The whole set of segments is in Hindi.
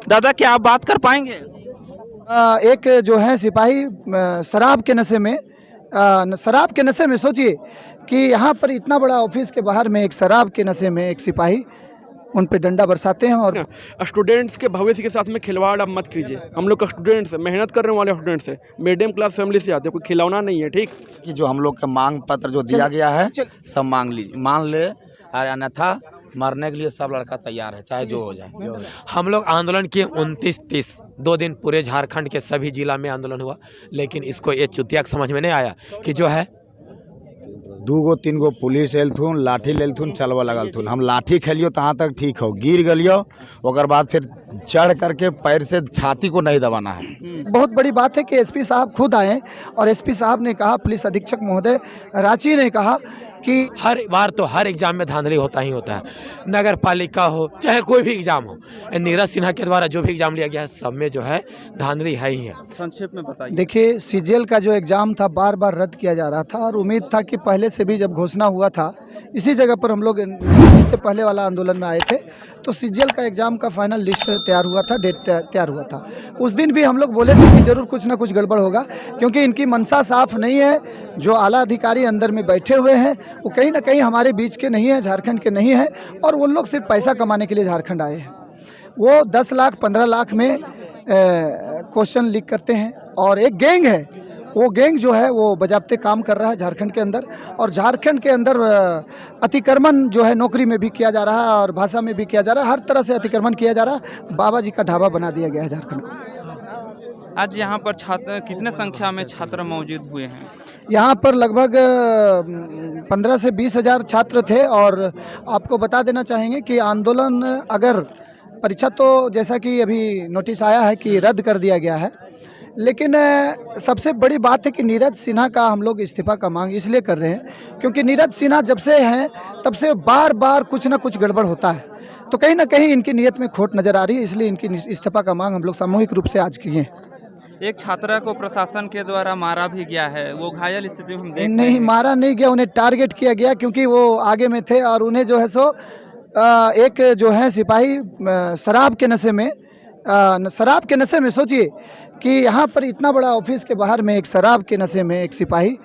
दादा क्या आप बात कर पाएंगे? एक जो है सिपाही शराब के नशे में सोचिए कि यहाँ पर इतना बड़ा ऑफिस के बाहर में एक शराब के नशे में एक सिपाही उन पे डंडा बरसाते हैं। और स्टूडेंट्स के भविष्य के साथ में खिलवाड़ अब मत कीजिए। हम लोग का स्टूडेंट्स मेहनत करने वाले स्टूडेंट्स है, मीडियम क्लास फैमिली से आते हैं, कोई खिलौना नहीं है। ठीक कि जो हम लोग का मांग पत्र जो दिया गया है सब मान ले, और अन्यथा मरने के लिए सब लड़का तैयार है, चाहे जो हो जाए। हम लोग आंदोलन किए 29-30 2 दिन पूरे झारखंड के सभी जिला में आंदोलन हुआ, लेकिन इसको ये चुतिया समझ में नहीं आया कि जो है 2 गो 3 गो पुलिस एलथुन, लाठी लेलथुन, चलवा लगलथुन। हम लाठी खेलियो तहाँ तक ठीक हो, गिर गलियो ओकर बाद फिर चढ़ करके पैर से छाती को नहीं दबाना है। बहुत बड़ी बात है कि एसपी साहब खुद आए और एसपी साहब ने कहा, पुलिस अधीक्षक महोदय रांची ने कहा कि हर बार तो हर एग्जाम में धांधली होता ही होता है, नगर पालिका हो चाहे कोई भी एग्जाम हो। नीरज सिन्हा के द्वारा जो भी एग्जाम लिया गया है सब में जो है धांधली है ही है। संक्षेप में बताइए। देखिए, सीजीएल का जो एग्ज़ाम था बार बार रद्द किया जा रहा था और उम्मीद था कि पहले से भी जब घोषणा हुआ था, इसी जगह पर हम लोग इससे पहले वाला आंदोलन में आए थे, तो सीजीएल का एग्ज़ाम का फाइनल लिस्ट तैयार हुआ था, डेट तैयार हुआ था। उस दिन भी हम लोग बोले थे कि ज़रूर कुछ ना कुछ गड़बड़ होगा, क्योंकि इनकी मंशा साफ नहीं है। जो आला अधिकारी अंदर में बैठे हुए हैं वो कहीं ना कहीं हमारे बीच के नहीं हैं, झारखंड के नहीं हैं, और वो लोग सिर्फ पैसा कमाने के लिए झारखंड आए हैं। वो 10 लाख 15 लाख में क्वेश्चन लीक करते हैं, और एक गैंग है, वो गैंग जो है वो बजाबते काम कर रहा है झारखंड के अंदर। और झारखंड के अंदर अतिक्रमण जो है नौकरी में भी किया जा रहा है और भाषा में भी किया जा रहा है, हर तरह से अतिक्रमण किया जा रहा है। बाबा जी का ढाबा बना दिया गया है झारखंड को। आज यहाँ पर छात्र कितने संख्या में छात्र मौजूद हुए हैं? यहाँ पर लगभग 15 से 20 हज़ार छात्र थे। और आपको बता देना चाहेंगे कि आंदोलन, अगर परीक्षा तो जैसा कि अभी नोटिस आया है कि रद्द कर दिया गया है, लेकिन सबसे बड़ी बात है कि नीरज सिन्हा का हम लोग इस्तीफा का मांग इसलिए कर रहे हैं क्योंकि नीरज सिन्हा जब से हैं तब से बार बार कुछ ना कुछ गड़बड़ होता है, तो कहीं ना कहीं इनकी नीयत में खोट नज़र आ रही है, इसलिए इनकी इस्तीफा का मांग हम लोग सामूहिक रूप से आज किए हैं। एक छात्रा को प्रशासन के द्वारा मारा भी गया है, वो घायल स्थिति में हम देख नहीं, रहे हैं। मारा नहीं गया, उन्हें टारगेट किया गया क्योंकि वो आगे में थे और उन्हें जो है सो एक जो है सिपाही शराब के नशे में सोचिए कि यहाँ पर इतना बड़ा ऑफिस के बाहर में एक शराब के नशे में एक सिपाही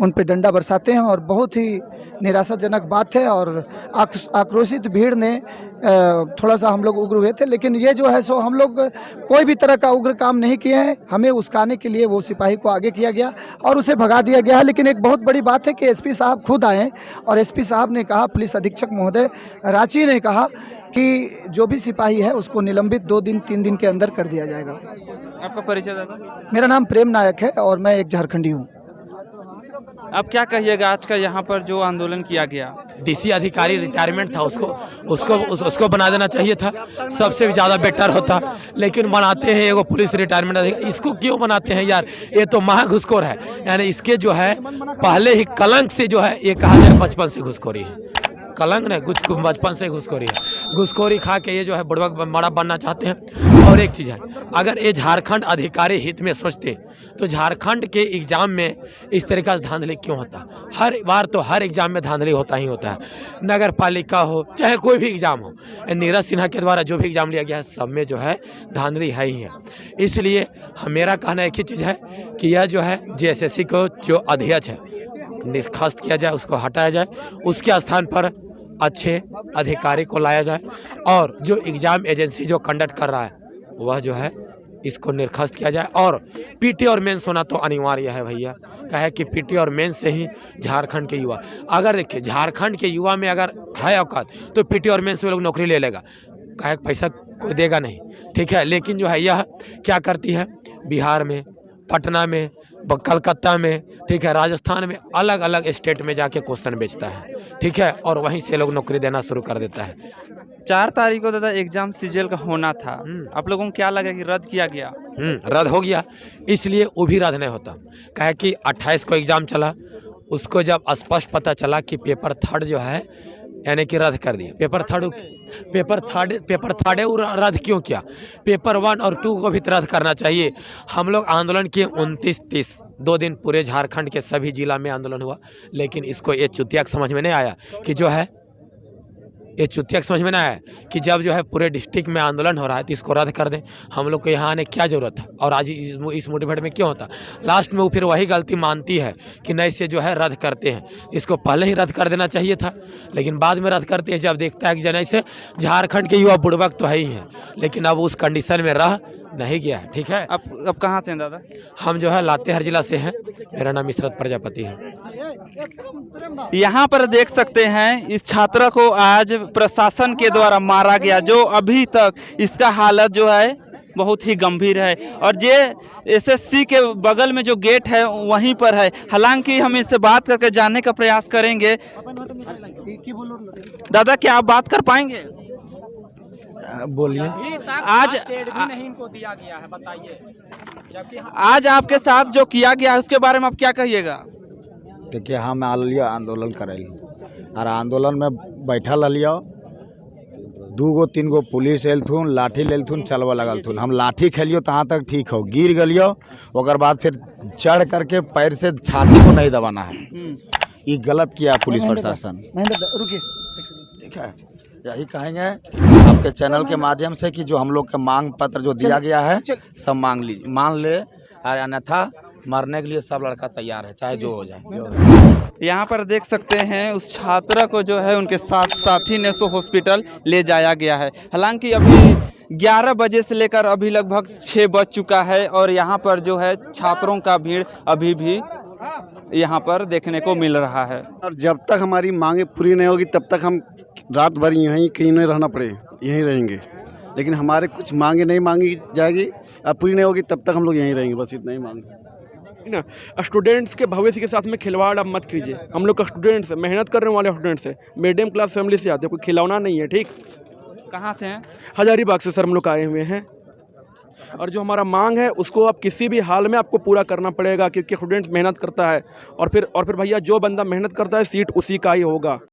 उन पे डंडा बरसाते हैं, और बहुत ही निराशाजनक बात है। और आक्रोशित भीड़ ने थोड़ा सा हम लोग उग्र हुए थे, लेकिन ये जो है सो हम लोग कोई भी तरह का उग्र काम नहीं किए हैं। हमें उस्काने के लिए वो सिपाही को आगे किया गया और उसे भगा दिया गया है। लेकिन एक बहुत बड़ी बात है कि एसपी साहब खुद आए और एसपी साहब ने कहा, पुलिस अधीक्षक महोदय रांची ने कहा कि जो भी सिपाही है उसको निलंबित 2 दिन 3 दिन के अंदर कर दिया जाएगा। आपका परिचय दादा? मेरा नाम प्रेम नायक है और मैं एक झारखंडी हूँ। आप क्या कहिएगा आज का यहाँ पर जो आंदोलन किया गया? डीसी अधिकारी रिटायरमेंट था, उसको बना देना चाहिए था, सबसे ज़्यादा बेटर होता। लेकिन बनाते हैं एगो पुलिस रिटायरमेंट अधिकारी, इसको क्यों बनाते हैं यार? ये तो महाघुसखोर है। यानी इसके जो है पहले ही कलंक से जो है ये कहा जाए बचपन से घुसखोरी है, कलंक नहीं, कुछ बचपन से घुसखोरी है। घुसखोरी खा के ये जो है बड़ा बनना चाहते हैं। और एक चीज़ है, अगर ये झारखंड अधिकारी हित में सोचते तो झारखंड के एग्जाम में इस तरीका से धांधली क्यों होता? हर बार तो हर एग्जाम में धांधली होता ही होता है, नगर पालिका हो चाहे कोई भी एग्जाम हो। नीरज सिन्हा के द्वारा जो भी एग्जाम लिया गया है सब में जो है धांधली है ही है। इसलिए मेरा कहना एक ही चीज़ है कि यह जो है जेएसएससी को जो अध्यक्ष है निष्कासित किया जाए, उसको हटाया जाए, उसके स्थान पर अच्छे अधिकारी को लाया जाए, और जो एग्ज़ाम एजेंसी जो कंडक्ट कर रहा है वह जो है इसको निर्खास्त किया जाए। और पीटी और मेंस होना तो अनिवार्य है भैया, कहे कि पीटी और मेंस से ही झारखंड के युवा, अगर देखिए झारखंड के युवा में अगर है औकात तो पीटी और मेंस में लोग नौकरी ले लेगा, कहे पैसा कोई देगा नहीं, ठीक है। लेकिन जो है यह क्या करती है, बिहार में, पटना में, कलकत्ता में, ठीक है, राजस्थान में, अलग अलग स्टेट में जाके क्वेश्चन बेचता है, ठीक है, और वहीं से लोग नौकरी देना शुरू कर देता है। 4 तारीख को दादा एग्जाम सीजीएल का होना था, आप लोगों को क्या लगा कि रद्द किया गया? रद्द हो गया, इसलिए वो भी रद्द नहीं होता। कहे कि 28 को एग्ज़ाम चला, उसको जब स्पष्ट पता चला कि पेपर 3 जो है यानी कि रद्द कर दिया, पेपर थर्ड रद्द क्यों किया? पेपर 1 और 2 को भी रद्द करना चाहिए। हम लोग आंदोलन किए 29-30 2 दिन पूरे झारखंड के सभी जिला में आंदोलन हुआ, लेकिन इसको ये चुतिया समझ में नहीं आया कि जो है ये चुतिया समझ में ना है कि जब जो है पूरे डिस्ट्रिक्ट में आंदोलन हो रहा है तो इसको रद्द कर दें। हम लोग को यहाँ आने क्या ज़रूरत है और आज इस मोटिवेट में क्यों होता। लास्ट में वो फिर वही गलती मानती है कि नहीं से जो है रद्द करते हैं। इसको पहले ही रद्द कर देना चाहिए था, लेकिन बाद में रद्द करते हैं जब देखता है कि जैसे से झारखंड के युवा बुड़बक तो है ही हैं, लेकिन अब उस कंडीशन में रह नहीं गया है। ठीक है, अब कहाँ से हैं दादा? हम जो है लातेहार जिला से हैं। मेरा नाम इशरत प्रजापति है। यहाँ पर देख सकते हैं इस छात्र को आज प्रशासन के द्वारा मारा गया, जो अभी तक इसका हालत जो है बहुत ही गंभीर है और ये एसएससी के बगल में जो गेट है वहीं पर है। हालांकि हम इससे बात करके जानने का प्रयास करेंगे। दादा क्या आप बात कर पाएंगे? बोलिए। आज नहीं इनको दिया गया है, बताइए। आज आपके साथ जो किया गया है उसके बारे में आप क्या कहिएगा? देखिए हम आलिया आंदोलन करेल और आंदोलन में बैठल रहियो, 2 गो 3 गो पुलिस एलथुन, लाठी लेलथुन, चलवा लगलथुन। हम लाठी खेलियो तहाँ तक ठीक हो, गिर गलियो ओकर बाद फिर चढ़ करके पैर से छाती को नहीं दबाना है। ये गलत किया पुलिस प्रशासन। ठीक है, यही कहेंगे आपके चैनल के माध्यम से कि जो हम लोग का मांग पत्र जो दिया गया है सब मान ले, और अन्यथा मरने के लिए सब लड़का तैयार है, चाहे जो हो जाए। यहाँ पर देख सकते हैं उस छात्रा को जो है उनके साथी ने हॉस्पिटल ले जाया गया है। हालांकि अभी 11 बजे से लेकर अभी लगभग 6 बज चुका है और यहाँ पर जो है छात्रों का भीड़ अभी भी यहाँ पर देखने को मिल रहा है। और जब तक हमारी मांगे पूरी नहीं होगी तब तक हम रात भर यहीं कहीं नहीं रहना पड़े, यहीं रहेंगे। लेकिन हमारे कुछ मांगे नहीं मांगी जाएगी, अब पूरी नहीं होगी तब तक हम लोग यहीं रहेंगे, बस इतना ही मांग ना। स्टूडेंट्स के भविष्य के साथ में खिलवाड़ अब मत कीजिए। हम लोग का स्टूडेंट्स है, मेहनत करने वाले स्टूडेंट्स है, मीडियम क्लास फैमिली से आते हैं, कोई खिलौना नहीं है। ठीक, कहाँ से हैं? हजारीबाग से सर हम लोग आए हुए हैं और जो हमारा मांग है उसको आप किसी भी हाल में आपको पूरा करना पड़ेगा, क्योंकि स्टूडेंट्स मेहनत करता है और फिर भैया जो बंदा मेहनत करता है सीट उसी का ही होगा।